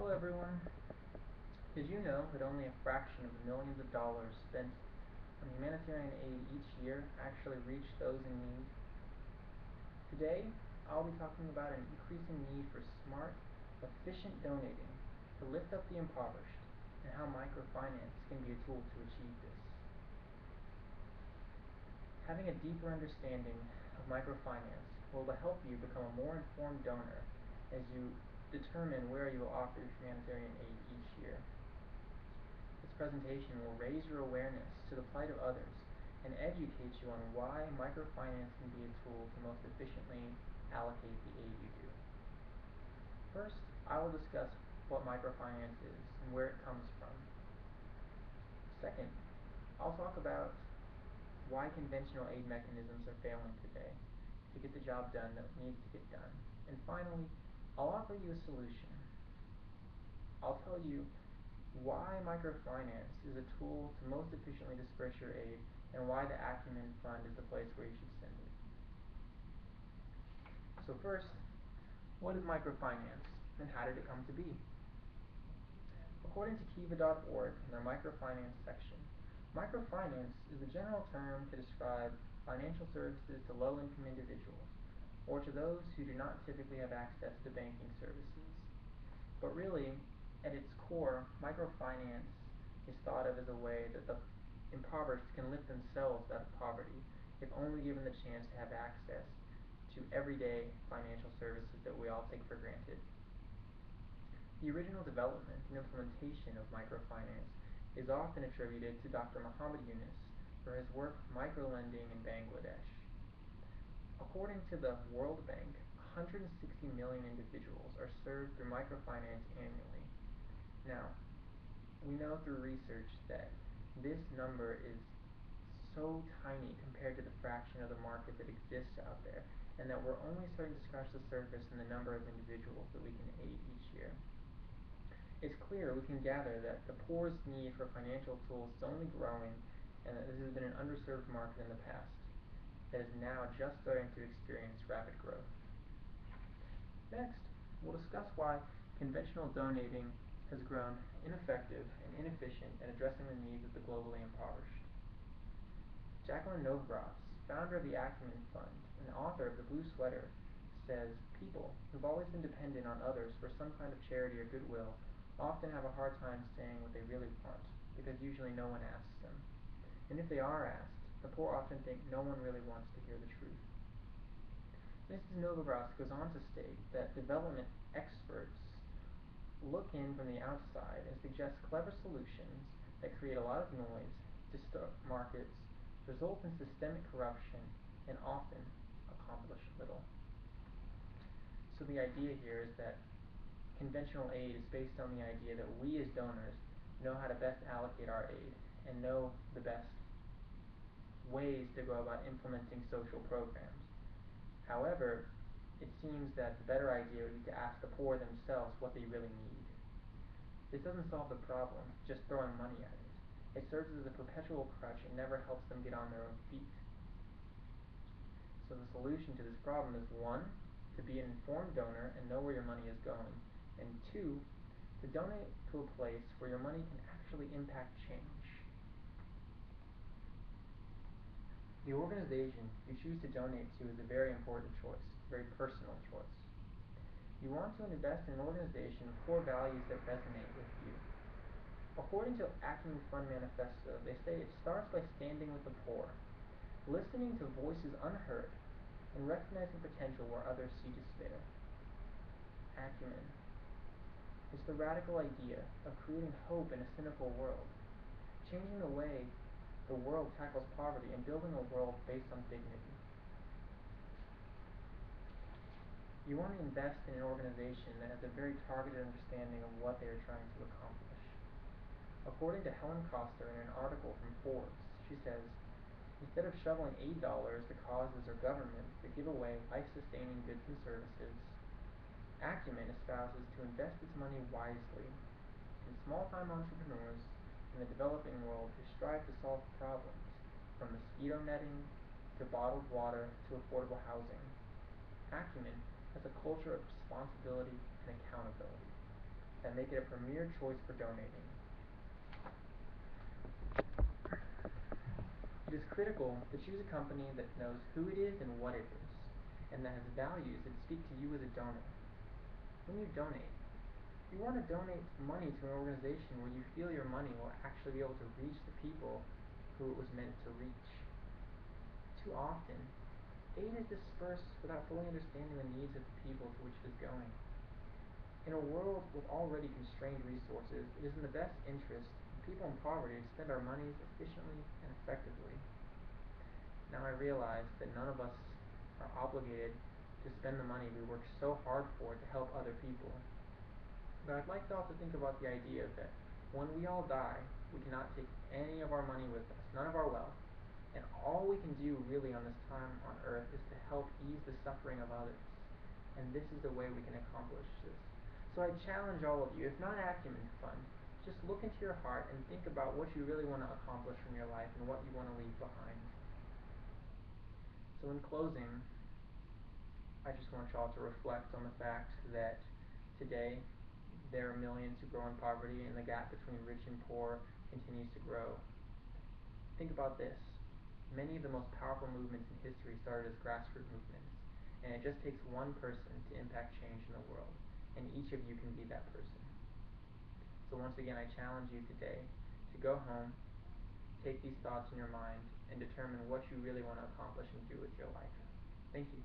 Hello everyone. Did you know that only a fraction of the millions of dollars spent on humanitarian aid each year actually reach those in need? Today, I'll be talking about an increasing need for smart, efficient donating to lift up the impoverished and how microfinance can be a tool to achieve this. Having a deeper understanding of microfinance will help you become a more informed donor as you determine where you will offer your humanitarian aid each year. This presentation will raise your awareness to the plight of others and educate you on why microfinance can be a tool to most efficiently allocate the aid you do. First, I will discuss what microfinance is and where it comes from. Second, I'll talk about why conventional aid mechanisms are failing today to get the job done that needs to get done. And finally, I'll offer you a solution. I'll tell you why microfinance is a tool to most efficiently disperse your aid and why the Acumen Fund is the place where you should send it. So first, what is microfinance and how did it come to be? According to kiva.org in their microfinance section, microfinance is a general term to describe financial services to low-income individuals or to those who do not typically have access to banking services. But really, at its core, microfinance is thought of as a way that the impoverished can lift themselves out of poverty if only given the chance to have access to everyday financial services that we all take for granted. The original development and implementation of microfinance is often attributed to Dr. Muhammad Yunus for his work with microlending in Bangladesh. According to the World Bank, 160 million individuals are served through microfinance annually. Now, we know through research that this number is so tiny compared to the fraction of the market that exists out there, and that we're only starting to scratch the surface in the number of individuals that we can aid each year. It's clear we can gather that the poor's need for financial tools is only growing, and that this has been an underserved market in the past that is now just starting to experience rapid growth. Next, we'll discuss why conventional donating has grown ineffective and inefficient at addressing the needs of the globally impoverished. Jacqueline Novogratz, founder of the Acumen Fund and author of The Blue Sweater, says people who've always been dependent on others for some kind of charity or goodwill often have a hard time saying what they really want because usually no one asks them. And if they are asked, the poor often think no one really wants to hear the truth. Mrs. Novogratz goes on to state that development experts look in from the outside and suggest clever solutions that create a lot of noise, distort markets, result in systemic corruption, and often accomplish little. So the idea here is that conventional aid is based on the idea that we as donors know how to best allocate our aid and know the best ways to go about implementing social programs. However, it seems that the better idea would be to ask the poor themselves what they really need. This doesn't solve the problem, just throwing money at it. It serves as a perpetual crutch and never helps them get on their own feet. So the solution to this problem is 1, to be an informed donor and know where your money is going, and 2, to donate to a place where your money can actually impact change. The organization you choose to donate to is a very important choice, a very personal choice. You want to invest in an organization with core values that resonate with you. According to Acumen Fund Manifesto, they say it starts by standing with the poor, listening to voices unheard, and recognizing potential where others see despair. Acumen is the radical idea of creating hope in a cynical world, changing the way the world tackles poverty and building a world based on dignity. You want to invest in an organization that has a very targeted understanding of what they are trying to accomplish. According to Helen Koster in an article from Forbes, she says, instead of shoveling aid dollars to causes or governments that give away life-sustaining goods and services, Acumen espouses to invest its money wisely in small-time entrepreneurs in the developing world who strive to solve problems, from mosquito netting to bottled water to affordable housing. Acumen has a culture of responsibility and accountability. that make it a premier choice for donating. It is critical to choose a company that knows who it is and what it is, and that has values that speak to you as a donor. When you donate, you want to donate money to an organization where you feel your money will actually be able to reach the people who it was meant to reach. Too often, aid is dispersed without fully understanding the needs of the people to which it is going. In a world with already constrained resources, it is in the best interest of people in poverty to spend our monies efficiently and effectively. Now I realize that none of us are obligated to spend the money we work so hard for to help other people. But I'd like to also think about the idea that when we all die, we cannot take any of our money with us, none of our wealth, and all we can do really on this time on earth is to help ease the suffering of others. And this is the way we can accomplish this. So I challenge all of you, if not acumen fund, just look into your heart and think about what you really want to accomplish from your life and what you want to leave behind. So in closing, I just want y'all to reflect on the fact that today there are millions who grow in poverty and the gap between rich and poor continues to grow. Think about this. Many of the most powerful movements in history started as grassroots movements, and it just takes one person to impact change in the world, and each of you can be that person. So once again, I challenge you today to go home, take these thoughts in your mind, and determine what you really want to accomplish and do with your life. Thank you.